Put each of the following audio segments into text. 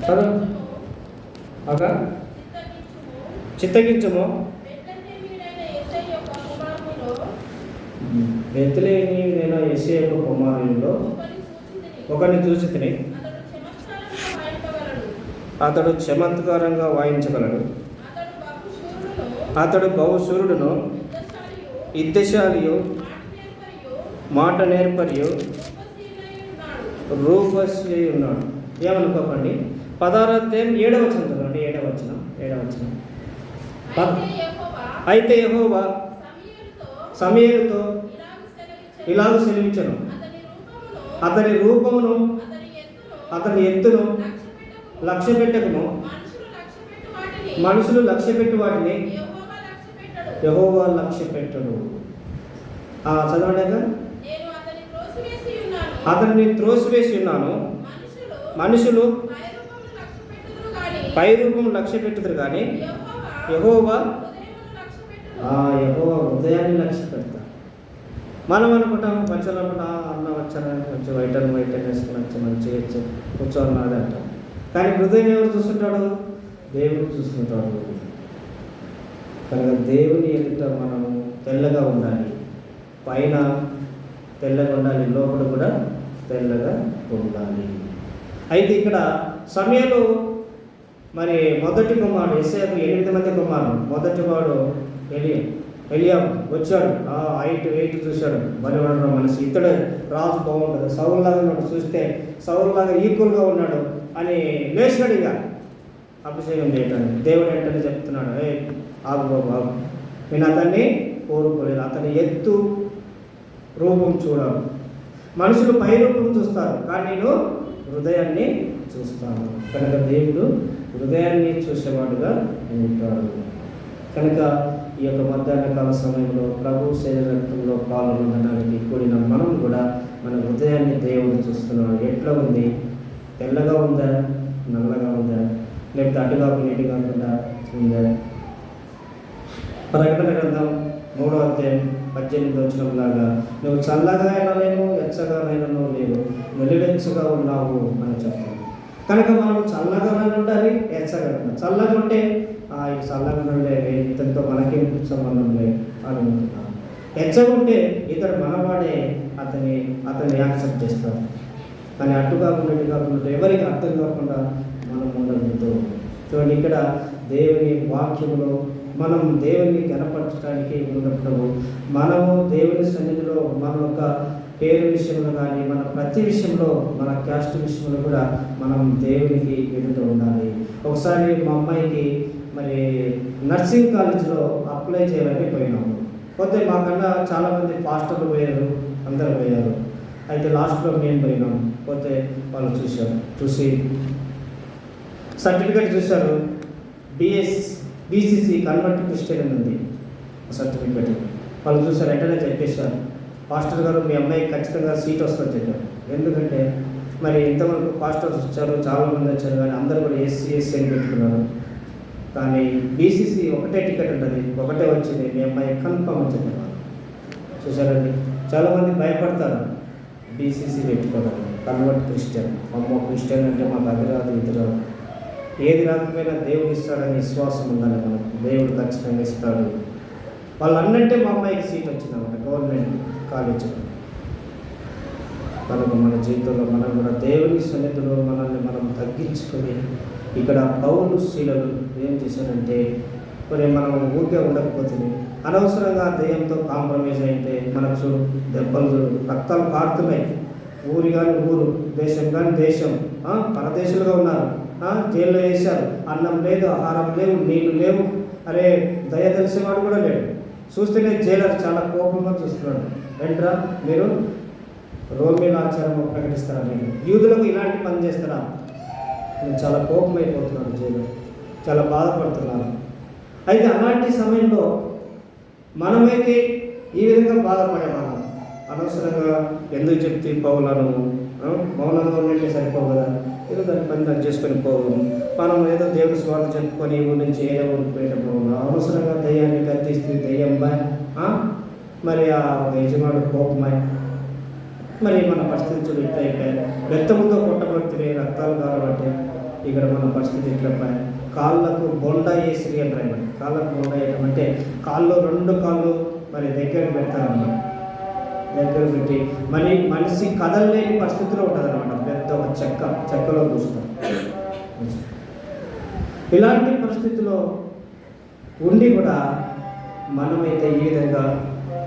చదువు ఒక చిత్తగించుము బెత్లెహేము నేను యేసయ్య యొక్క కుమారునిలో ఒకరిని చూసి తిని అతడు చమత్కారంగా వాయించగలడు. అతడు బహుశూరుడును, యుద్ధశాలియు, మాట నేర్పరియు, రూపశ్రీ ఉన్నాడు. ఏమనుకోకండి. 16వ అధ్యాయం 7వ వచనం చదవండి. 7వ వచనం. అయితే యెహోవా సమూయేలుతో ఇలాగ సెలవిచ్చెను, అతని రూపమును అతని ఎత్తును లక్ష్య పెట్టకము. మనుషులు లక్ష్య పెట్టు వాటిని యెహోవా లక్ష్య పెట్టడు. చదవండి. అతన్ని త్రోసివేసి ఉన్నాను. మనుషులు పై రూపం లక్ష్య పెట్టుతారు కానీ యెహోవా హృదయాన్ని లక్ష్య పెడతారు. మనం అనుకుంటాము పంచలు అనుకుంటా అన్న వచ్చారా మంచి వైట్ వేసుకుని మంచిగా కూర్చోన్నాడు అంటాం. కానీ హృదయం ఎవరు చూస్తుంటాడు? దేవుడు చూస్తుంటాడు. కనుక దేవుని ఎదుట మనము తెల్లగా ఉండాలి. పైన తెల్లగా ఉండాలి, లోపల కూడా తెల్లగా ఉండాలి. అయితే ఇక్కడ సమయంలో మరి మొదటి కుమారుడు యేసయ్యకు 8 మంది కుమారుడు. మొదటి వాడు ఎలియాబు వచ్చాడు. హైట్ వెయిట్ చూశాడు, బలివడడం మనసు ఇతడు రాజు బాగుంటుంది, సౌలులాగా ఉన్నాడు, చూస్తే సౌలులాగా ఈక్వల్గా ఉన్నాడు అని లేచాడు. ఇక అభిషేకం చేయటానికి దేవుడు ఏంటని చెప్తున్నాడు, ఆగు బాబు, నేను అతన్ని కోరుకోలేదు. అతని ఎత్తు రూపం చూడాలి. మనుషులు పై రూపం చూస్తారు, కానీ నేను హృదయాన్ని చూస్తాను. కనుక దేవుడు హృదయాన్ని చూసేవాడుగా ఉంటాడు. కనుక ఈ యొక్క మధ్యాహ్నకాల సమయంలో ప్రభు శరీర రక్తంలో పాల్గొనడానికి కూడిన మనం కూడా మన హృదయాన్ని దేవుడు చూస్తున్నాడు. ఎట్లా ఉంది? తెల్లగా ఉందా, నల్లగా ఉందా, లేకపోతే అటుగా నీటి కాకుండా ఉందా? ప్రకటన గ్రంథం 3వ అధ్యాయం 18వ వచనంలాగా నువ్వు చల్లగా అయినా లేవు, ఎచ్చగానైనా లేవు, వెలువెచ్చగా ఉన్నావు అని చెప్తాను. కనుక మనం చల్లగా ఉండాలి, ఎచ్చగా ఉండాలి. చల్లగా ఉంటే ఈ చల్లగా ఉండే ఇతనితో మనకేం సంబంధం లేదు అని అనుకుంటున్నాను. ఎచ్చగా ఉంటే ఇతడు మనవాడే అతన్ని యాక్సెప్ట్ చేస్తారు. కానీ అటు కాకుండా ఇటు కాకుండా ఎవరికి అర్థం కాకుండా మనం ఉండడంతో చూడండి, ఇక్కడ దేవుని వాక్యంలో మనం దేవుని కనపరచడానికి ఉన్నప్పుడు మనము దేవుని సన్నిధిలో మన యొక్క పేరు విషయంలో కానీ మన ప్రతి విషయంలో మన క్యాస్ట్ విషయంలో కూడా మనం దేవునికి ఎదుట ఉండాలి. ఒకసారి మా అమ్మాయికి మరి నర్సింగ్ కాలేజీలో అప్లై చేయాలని పోయినాము. పోతే మాకన్నా చాలామంది పాస్టర్లు పోయారు, అందరూ పోయారు. అయితే లాస్ట్లో మేము పోయినాం. పోతే వాళ్ళు చూసి సర్టిఫికేట్ చూశారు. BCC కన్వర్ట్ క్రిస్టియన్ అని ఉంది సర్టిఫికేట్. వాళ్ళు చూసారు, వెంటనే చెప్పేశారు, పాస్టర్ గారు మీ అమ్మాయికి ఖచ్చితంగా సీట్ వస్తుందని చెప్పారు. ఎందుకంటే మరి ఇంతవరకు పాస్టర్స్ వచ్చారు, చాలామంది వచ్చారు, కానీ అందరూ కూడా SC అని పెట్టుకున్నారు. కానీ BCC ఒకటే టికెట్ ఉంటుంది, ఒకటే వచ్చింది, మీ అమ్మాయి కన్ఫర్మ్ అని చెప్పారు. చూసారండి, చాలామంది భయపడతారు BCC పెట్టుకోవడం. కన్వర్ట్ క్రిస్టియన్, అమ్మో క్రిస్టియన్ అంటే మాకు అది రాదు ఇది రాదు. ఏది రాకపోయినా దేవుడు ఇస్తాడని విశ్వాసం ఉండాలి మనకు. దేవుడు ఖచ్చితంగా ఇస్తాడు. వాళ్ళు అన్నంటే మా అమ్మాయికి సీట్ వచ్చిందన్నమాట గవర్నమెంట్ కాలేజీలో. కనుక మన జీవితంలో మనం కూడా దేవుని సన్నిధిలో మనల్ని మనం తగ్గించుకొని, ఇక్కడ పౌలు శీలలు ఏం చేశారంటే మరి మనం ఊరికే ఉండకపోతుంది, అనవసరంగా దెయ్యంతో కాంప్రమైజ్ అయితే మనకు చూడు దెబ్బలు చూడు, రక్తాలు కారుతున్నాయి. ఊరి కానీ ఊరు, దేశం కానీ దేశం, పరదేశులుగా ఉన్నారు, జైల్లో వేశారు. అన్నం లేదు, ఆహారం లేవు, నీళ్లు లేవు. అరే దయ తెలిసేవాడు కూడా లేడు. చూస్తేనే జైలర్ చాలా కోపంగా చూస్తున్నాడు. వెంట్రా మీరు రోమీల ఆచారం ప్రకటిస్తారా, మీరు యూదులకు ఇలాంటి పని చేస్తారా? నేను చాలా కోపం అయిపోతున్నాను, జైలర్ చాలా బాధపడుతున్నాను. అయితే అలాంటి సమయంలో మనమైతే ఈ విధంగా బాధపడేవాళ్ళం. అనవసరంగా ఎందుకు చెప్తే పౌలను మౌనంగా ఉంటే సరిపోవు కదా, ఏదో దాని పని దాన్ని చేసుకొని పోవు. మనం ఏదో దేవుడి స్వార్థ చెప్పుకొని ఊరి నుంచి ఏదో ఊరికి పోయేటప్పుడు అనవసరంగా దయ్యాన్ని కత్తిస్తే దయ్యం మరి ఆ యజమాడు కోపమాయ్ మరి మన పరిస్థితి చూడు ఇట్లా అయిపోయాయి. రక్తంతో కొట్టబడితే రక్తాలు కారబట్టే ఇక్కడ మన పరిస్థితి ఎట్లా కాళ్ళకు బొండ వేసిరి అంటారు. కాళ్ళకు బొండ వేయడం అంటే కాళ్ళు 2 కాళ్ళు మరి దగ్గర పెడతారన్నమాట. దగ్గర పెట్టి మరి మనిషి కదలలేని పరిస్థితిలో ఉంటుంది అనమాట. పెద్ద ఒక చెక్కలో కూర్చుంటాం. ఇలాంటి పరిస్థితిలో ఉండి కూడా మనమైతే ఈ విధంగా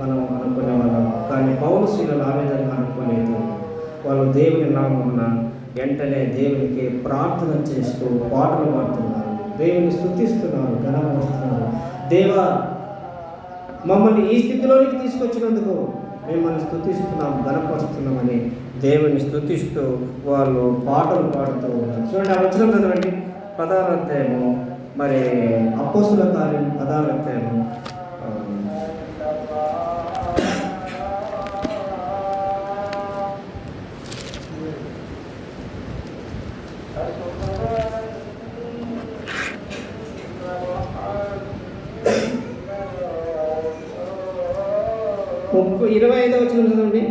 మనం అనుకునే వాళ్ళం. కానీ పౌలు శీలలు ఆ విధంగా అనుకోలేదు. వాళ్ళు దేవుని నామమున వెంటనే దేవునికి ప్రార్థన చేస్తూ పాటలు పాడుతున్నారు, దేవుని స్తుతిస్తున్నారు, ఘనపరుస్తున్నారు. దేవా, మమ్మల్ని ఈ స్థితిలోనికి తీసుకొచ్చినందుకు మిమ్మల్ని స్తుతిస్తున్నాం, ఘనపరుస్తున్నామని దేవుని స్తుతిస్తూ వాళ్ళు పాటలు పాడుతూ ఉన్నారు. చూడండి, ఆ వచనం చదవండి. 16వ అధ్యాయము, మరి అపోస్తుల కార్యం 16వ అధ్యాయము 25వ వచనం చదవండి.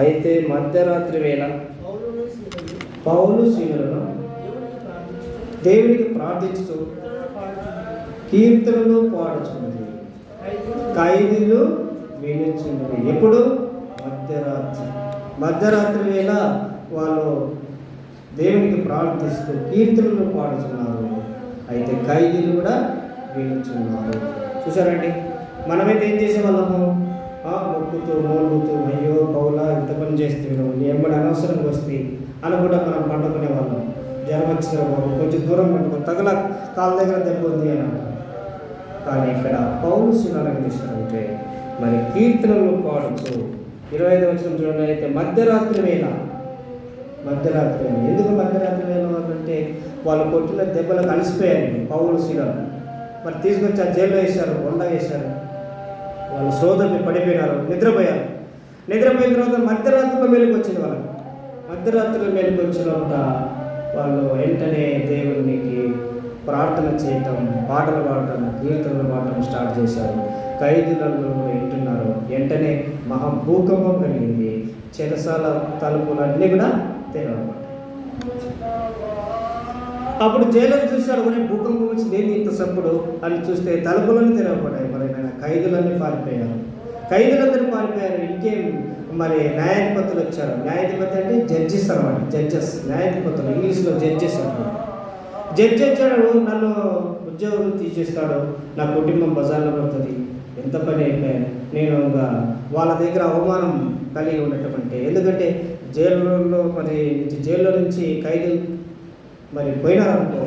అయితే మధ్యరాత్రి వేళ పౌలు శీలను దేవునికి ప్రార్థించుతూ కీర్తనలు పాడుచున్నది, ఖైదీలు వినుచున్నది. ఎప్పుడు? మధ్యరాత్రి వేళ వాళ్ళు దేవునికి ప్రార్థిస్తూ కీర్తనలు పాడుతున్నారు. అయితే ఖైదీలు కూడా వినుచున్నారు. చూసారండి, మనమైతే ఏం చేసేవాళ్ళము? మొక్కుతూ మోలుగుతూ, అయ్యో పౌలా ఇంత పని చేస్తే ఎమ్మడి అనవసరంగా వస్తే అని కూడా మనం పండుకునే వాళ్ళం. జ్వరం వచ్చిన కొంచెం దూరం పెట్టుకో, తగల కాళ్ళ దగ్గర దెబ్బ ఉంది అని అంటారు. కానీ ఇక్కడ పౌలు శీలలు ఏం చేశారంటే మరి కీర్తనలు పాడుతూ 25వ వచనం చూడండి. అయితే మధ్యరాత్రి వేళ ఎందుకు మధ్యరాత్రి వేళ అంటే వాళ్ళు కొట్టిన దెబ్బలకు అలసిపోయారు పౌలు శీలలు. మరి తీసుకొచ్చి ఆ జైల్లో వేశారు, బొండ వేశారు. వాళ్ళు సోదరుని పడిపోయినారు, నిద్రపోయారు. నిద్రపోయిన తర్వాత మధ్యరాత్రిలో మేలుకు వచ్చింది వాళ్ళకి. మధ్యరాత్రిలో మేలుకు వచ్చినప్పుడు వాళ్ళు వెంటనే దేవునికి ప్రార్థన చేయటం, పాటలు పాడటం, కీర్తనలు పాడటం స్టార్ట్ చేశారు. ఖైదీలను వింటున్నారు. వెంటనే మహా భూకంపం కలిగింది. చెరసాల తలుపులన్నీ కూడా తెరవబడ్డాయి. అప్పుడు జైలర్ చూశాడు, మరి భూకంపం వచ్చి నేను ఇంత సప్పుడు అని చూస్తే తలుపులన్నీ తెరవబడ్డాయి. మరి ఖైదీలన్నీ పారిపోయారు. ఖైదీలందరూ పారిపోయారు. ఇంకేం మరి న్యాయాధిపతులు వచ్చారు. న్యాయాధిపతి అంటే జడ్జెస్ అనమాట. న్యాయాధిపతులు, ఇంగ్లీష్లో జడ్జెస్ అంటారు. జడ్జి వచ్చాడు, నన్ను ఉద్యోగం తీసేస్తాడు, నా కుటుంబం బజార్లో పడుతుంది, ఎంత పని అయిపోయాను నేను. ఇంకా వాళ్ళ దగ్గర అవమానం కలిగి ఉండటం అంటే, ఎందుకంటే జైల్లో నుంచి ఖైదీలు మరి పోయినారనుకో,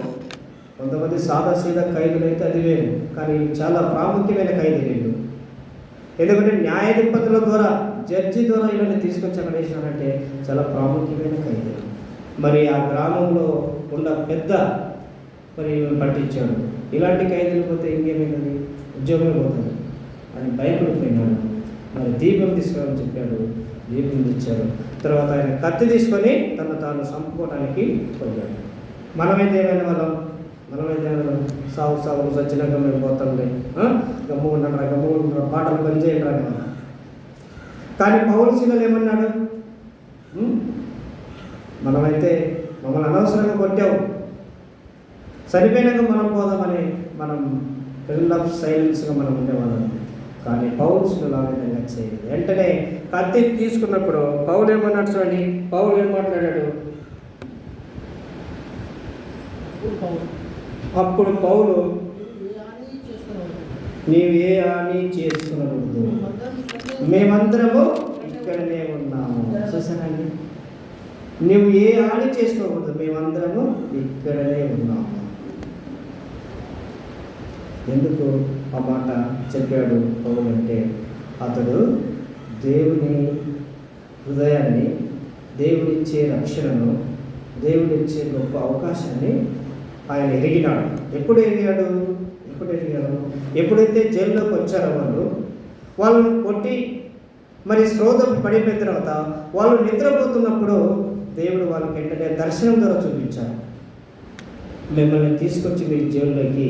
కొంతమంది సాదా సీదా ఖైదీలు అయితే అది వేరు, కానీ చాలా ప్రాముఖ్యమైన ఖైదీలు. ఎందుకంటే న్యాయాధిపతుల ద్వారా, జడ్జి ద్వారా ఇలాంటి తీసుకొచ్చి అక్కడ వేసినారంటే చాలా ప్రాముఖ్యమైన ఖైదీలు. మరి ఆ గ్రామంలో ఉన్న పెద్ద మరి పట్టించాడు. ఇలాంటి ఖైదీలు పోతే ఇంకేమైంది, ఉద్యోగమే పోతుంది అని భయపడిపోయినాడు. మరి దీపం తీసుకోవాలని చెప్పాడు, దీపం తెచ్చారు. తర్వాత ఆయన కత్తి తీసుకొని తాను చంపుకోవడానికి పోయాడు. మనమైతే ఏమైనా సాగు సచ్చినాక మేము పోతాంలే, గమ్ముకుంటారా పాటలు పని చేయండి అని మనం. కానీ పౌలు శీలలు ఏమన్నాడు? మనమైతే మమ్మల్ని అనవసరంగా కొట్టావు, చనిపోయినాక మనం పోదామని మనం ఫిల్ ఆఫ్ సైలెన్స్గా మనం ఉండేవాళ్ళం. కానీ పౌలు శీలలు ఆ విధంగా చేయలేదు. వెంటనే కత్తి తీసుకున్నప్పుడు పౌలు ఏమన్నాడు చూడండి. పౌలు ఏం మాట్లాడాడు? అప్పుడు పౌలు, నీవు ఏ హాని చేసుకునవద్దు, మేమందరము ఇక్కడనే ఉన్నాము. చూసానండి, నువ్వు ఏ హాని చేసుకోకూడదు, మేమందరము ఇక్కడనే ఉన్నాము. ఎందుకు ఆ మాట చెప్పాడు పౌలు అంటే, అతడు దేవుని హృదయాన్ని, దేవుడిచ్చే రక్షణను, దేవుడిచ్చే గొప్ప అవకాశాన్ని ఆయన ఎరిగినాడు. ఎప్పుడు ఎరిగాడు? ఎప్పుడైతే జైల్లోకి వచ్చారో వాళ్ళను కొట్టి మరి శ్రోతం పడిపోయిన తర్వాత వాళ్ళు నిద్రపోతున్నప్పుడు దేవుడు వాళ్ళకి వెంటనే దర్శనం ద్వారా చూపించారు. మిమ్మల్ని తీసుకొచ్చి మీ జైల్లోకి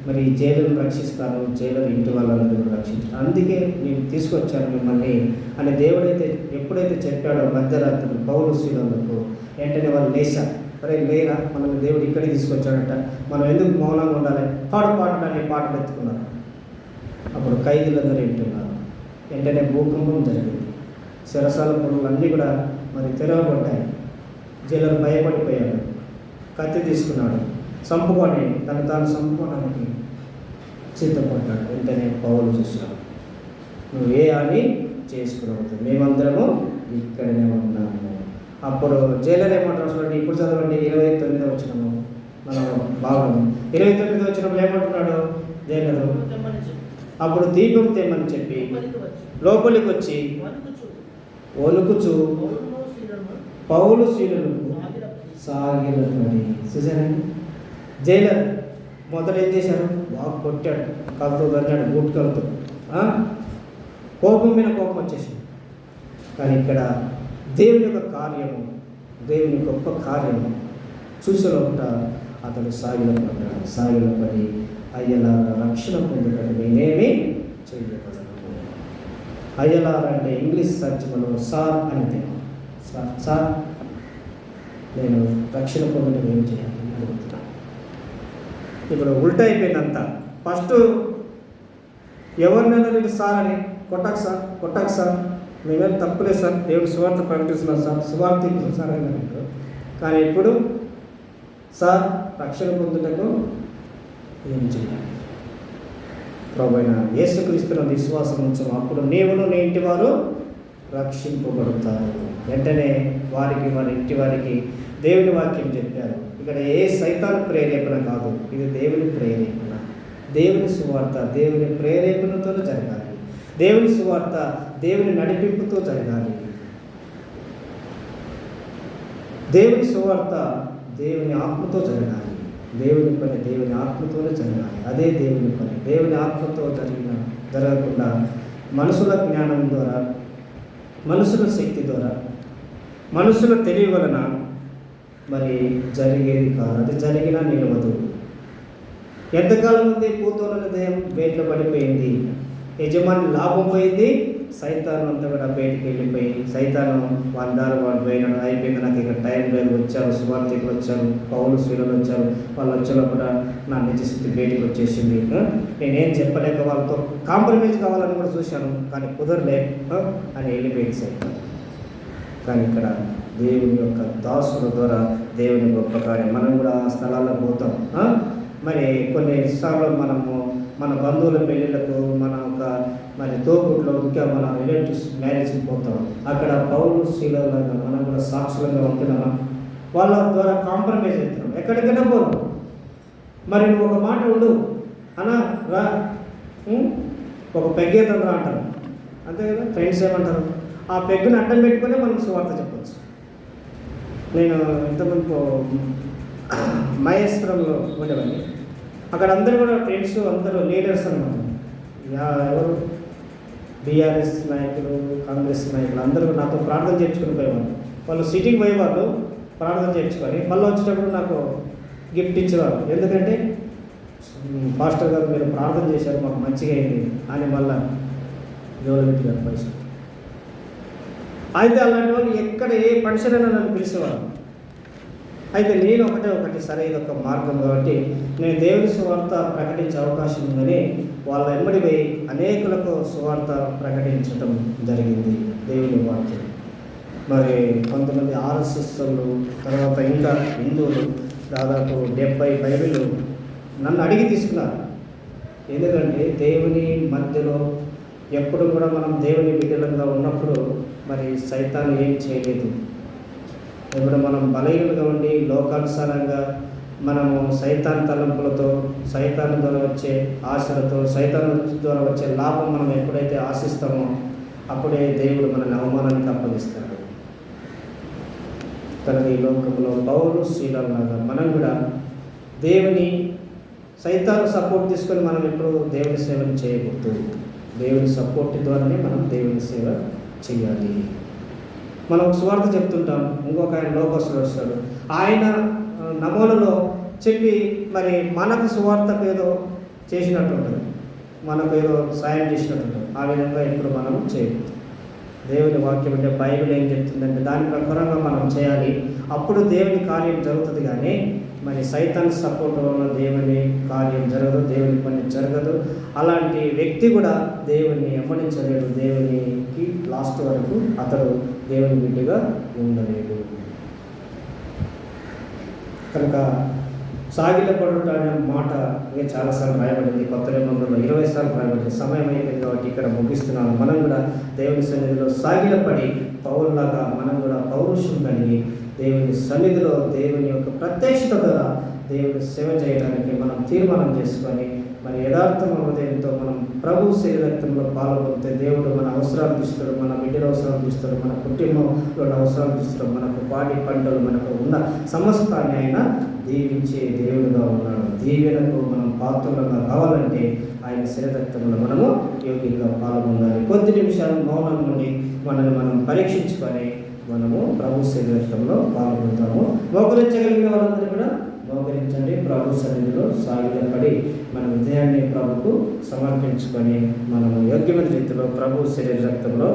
మరి జైలును రక్షిస్తాను, జైలు ఇంటి వాళ్ళందరూ రక్షిస్తాను, అందుకే నేను తీసుకొచ్చాను మిమ్మల్ని అని దేవుడైతే ఎప్పుడైతే చెప్పాడో మధ్యరాత్రి పౌలు శీలకు, వెంటనే వాళ్ళు లేచారు. అరే లేరా, మనల్ని దేవుడు ఇక్కడికి తీసుకొచ్చాడట, మనం ఎందుకు మౌనంగా ఉండాలి, పాటలు ఎత్తుకున్నారు. అప్పుడు ఖైదీలందరూ వింటున్నారు. వెంటనే భూకంపం జరిగింది. శిరసాల పొరులు అన్నీ కూడా మరి తెరవబడ్డాయి. జైలర్ భయపడిపోయాడు, కత్తి తీసుకున్నాడు, చంపుకొని తాను చంపుకోవడానికి సిద్ధపడ్డాడు. వెంటనే పౌలు చూశాడు, నువ్వు ఏ హాని చేసుకున్నావు, మేమందరము ఇక్కడనే ఉన్నాము. అప్పుడు జైలర్ ఏమంటారు చూడండి, ఇప్పుడు చదవండి 29వ వచనము, మనం భాగం 29వ వచనంలో ఏమంటున్నాడు జైలరు, అప్పుడు దీపం తెమ్మని చెప్పి లోపలికి వచ్చి వణుకుచు పౌలు శీలను సాగిలపడి. చూసారండి, జైలర్ మొదలు ఏం చేశారు, బాగా కొట్టాడు, కలుతూ తన్నాడు, బూట్ కలుతూ, కోపం మీద కోపం వచ్చేసింది. కానీ ఇక్కడ దేవుని యొక్క కార్యము, దేవుని గొప్ప కార్యము చూసేలోపట అతడు సాగిలపడి అయ్యలార రక్షణ పొందుటకు నేనేమి చేయగలను. అయ్యలార అంటే ఇంగ్లీష్ తర్జుమలో సార్ అనేది, సార్ నేను రక్షణ పొందడం ఏం చేయాలి అడుగుతున్నాను. ఇప్పుడు ఉల్టా అయిపోయిందంతా. ఫస్ట్ ఎవరినైనా నేను సార్ అని కొట్టకు సార్, మేమేం తప్పులేదు సార్, దేవుడు సువార్త ప్రకటిస్తున్నాం సార్, సువార్త సార్ అన్నారు. కానీ ఇప్పుడు సార్ రక్షణ పొందుటకు ఏం చేయాలి, ప్రభువైన యేసుక్రీస్తును విశ్వాసం ఉంచు, అప్పుడు నీవును నీ ఇంటి వారు రక్షింపబడతారు. వెంటనే వారి ఇంటి వారికి దేవుని వాక్యం చెప్పారు. ఇక్కడ ఏ సైతాను ప్రేరేపణ కాదు, ఇది దేవుని ప్రేరేపణ, దేవుని సువార్త దేవుని ప్రేరేపణతో జరగాలి, దేవుని సువార్త దేవుని నడిపింపుతో జరగాలి, దేవుని సువార్త దేవుని ఆత్మతో జరగాలి, దేవుని పని దేవుని ఆత్మతోనే జరగాలి. అదే దేవుని పని. దేవుని ఆత్మతో జరగకుండా మనుషుల జ్ఞానం ద్వారా, మనుషుల శక్తి ద్వారా, మనుషుల తెలివి వలన మరి జరిగేది కాదు. అది జరిగినా నిలవదు. ఎంతకాలం ఉంది పూతోన దేహం బయటలో పడిపోయింది, యజమాని లాభం పోయింది, సైతాను అంతా కూడా బయటికి వెళ్ళిపోయి, సైతాను వాడు పోయినాడు, అయిపోయింది, నాకు ఇక్కడ టైం లేదు, వచ్చారు సువార్థికులు వచ్చారు, పౌలు స్త్రీలు వచ్చారు, వాళ్ళు వచ్చేలోపల నా నిజస్థితి బయటికి వచ్చేసింది, నేనేం చెప్పలేక వాళ్ళతో కాంప్రమైజ్ కావాలని కూడా చూశాను, కానీ కుదరలే అని వెళ్ళిపోయింది సైతాను. కానీ ఇక్కడ దేవుని యొక్క దాసుల ద్వారా దేవుని గొప్ప కార్యం. మనం కూడా ఆ స్థలాల్లో పోతాం. మరి కొన్నిసార్లు మనము మన బంధువుల పెళ్ళిళ్ళకు, మన ఒక మరి తోపుట్లో, ఇంకా మన రిలేటివ్స్ మ్యారేజ్కి పోతాం. అక్కడ పౌలు స్త్రీలలాగా మనం కూడా సాక్షులుగా ఉంటున్నామా, వాళ్ళ ద్వారా కాంప్రమైజ్ అవుతున్నాం, ఎక్కడికైనా పోను. మరి నువ్వు ఒక మాట ఉండు అన్నా, రా ఒక పెగ్గేతం రా అంటారు, అంతే కదా. ఫ్రెండ్స్ ఏమంటారు, ఆ పెగ్గుని అడ్డం పెట్టుకొని మనం సువార్త చెప్పచ్చు. నేను ఇంతకుముందు మహేశ్వరంలో ఉండేవాడిని, అక్కడ అందరూ కూడా ఫ్రెండ్స్, అందరూ లీడర్స్ అన్నమాట. ఎవరు బీఆర్ఎస్ నాయకులు, కాంగ్రెస్ నాయకులు అందరూ నాతో ప్రార్థన చేయించుకుని పోయేవాళ్ళు. వాళ్ళు సిటీకి పోయేవాళ్ళు ప్రార్థన చేయించుకొని, మళ్ళీ వచ్చేటప్పుడు నాకు గిఫ్ట్ ఇచ్చేవారు. ఎందుకంటే పాస్టర్ గారు మీరు ప్రార్థన చేశారు, మాకు మంచిగా అయింది అని మళ్ళీ ఎవరు పెట్టారు పైసలు. అయితే అలాంటి వాళ్ళు ఎక్కడ ఏ ఫంక్షన్ అయినా నన్ను పిలిచేవారు. అయితే నేను ఒకటి సరే ఇది ఒక మార్గం కాబట్టి నేను దేవుని సువార్త ప్రకటించే అవకాశం ఉందని వాళ్ళ వెంబడి పోయి అనేకులకు సువార్త ప్రకటించడం జరిగింది, దేవుని వాక్యం. మరి కొంతమంది ఆర్ఎస్ఎస్లు, తర్వాత ఇంకా హిందువులు దాదాపు 70 బైబిళ్ళు నన్ను అడిగి తీసుకున్నారు. ఎందుకంటే దేవుని మధ్యలో ఎప్పుడు కూడా మనం దేవుని బిడ్డలంగా ఉన్నప్పుడు మరి సైతాను ఏం చేయలేదు. ఇప్పుడు మనం బలహీనులుగా ఉండి లోకానుసారంగా మనము సైతాన్ తలంపులతో, సైతాన్ ద్వారా వచ్చే ఆశలతో, సైతాన్ ద్వారా వచ్చే లాభం మనం ఎప్పుడైతే ఆశిస్తామో అప్పుడే దేవుడు మనల్ని అవమానానికి అప్పగిస్తాడు. కనుక ఈ లోకంలో పౌలు స్త్రీలలాగా మనం కూడా దేవుని సైతాన్ సపోర్ట్ తీసుకొని మనం ఎప్పుడు దేవుని సేవను చేయకూడదు. దేవుని సపోర్ట్ ద్వారానే మనం దేవుని సేవ చేయాలి. మనం సువార్త చెప్తుంటాం, ఇంకొక ఆయన లోకస్తుడు వస్తాడు, ఆయన నమూనాలో చెప్పి మరి మనకు సువార్తకు ఏదో చేసినట్టు ఉంటుంది, మనకు ఏదో సాయం చేసినట్టు ఉంటుంది. ఆ విధంగా ఇప్పుడు మనం చేయకూడదు. దేవుని వాక్యం అంటే బైబిల్ ఏం చెప్తుందంటే దాని ప్రకారంగా మనం చేయాలి. అప్పుడు దేవుని కార్యం జరుగుతుంది. కానీ మరి సైతాన్ సపోర్ట్ వల్ల దేవుని కార్యం జరగదు, దేవుని పని జరగదు. అలాంటి వ్యక్తి కూడా దేవుని వెంబడించలేడు, దేవునికి లాస్ట్ వరకు అతడు దేవుని బిడ్డగా ఉండలేడు. కనుక సాగిలపడుట అనే మాట ఇంకా చాలాసార్లు రాయబడింది, కొత్త నిబంధనలో 20 సార్లు రాయబడింది. సమయం అయిపోయింది కాబట్టి ఇక్కడ ముగిస్తున్నాను. మనం కూడా దేవుని సన్నిధిలో సాగిలపడి పౌరులాగా మనం కూడా పౌరుషం కలిగి దేవుని సన్నిధిలో దేవుని యొక్క ప్రత్యక్షత ద్వారా దేవుని సేవ చేయడానికి మనం తీర్మానం చేసుకొని మరి యథార్థ హృదయంతో మనం ప్రభు శరీరక్తంలో పాల్గొంటే దేవుడు మన అవసరాలు తీస్తాడు, మన బిడ్డల అవసరాలు తీస్తాడు, మన కుటుంబంలో అవసరాలు తీస్తాడు, మనకు పాడి పంటలు మనకు ఉన్న సమస్తాన్ని ఆయన దీవించే దేవుడుగా ఉన్నాడు. దీవెనకు మనం పాత్రలుగా కావాలంటే ఆయన శరీరక్తంలో మనము యోగ్యంగా పాల్గొనాలి. కొద్ది నిమిషాలు మౌనం నుండి మనల్ని మనం పరీక్షించుకొని మనము ప్రభు శరీరక్తంలో పాల్గొంటాము. మోకరించగలిగిన వాళ్ళందరూ కూడా మోకరించండి. ప్రభు సన్నిధిలో సాగిలపడి మన హృదయాన్ని ప్రభుకు సమర్పించుకొని మనము యోగ్యమైన రీతిలో ప్రభు శరీర రక్తంలో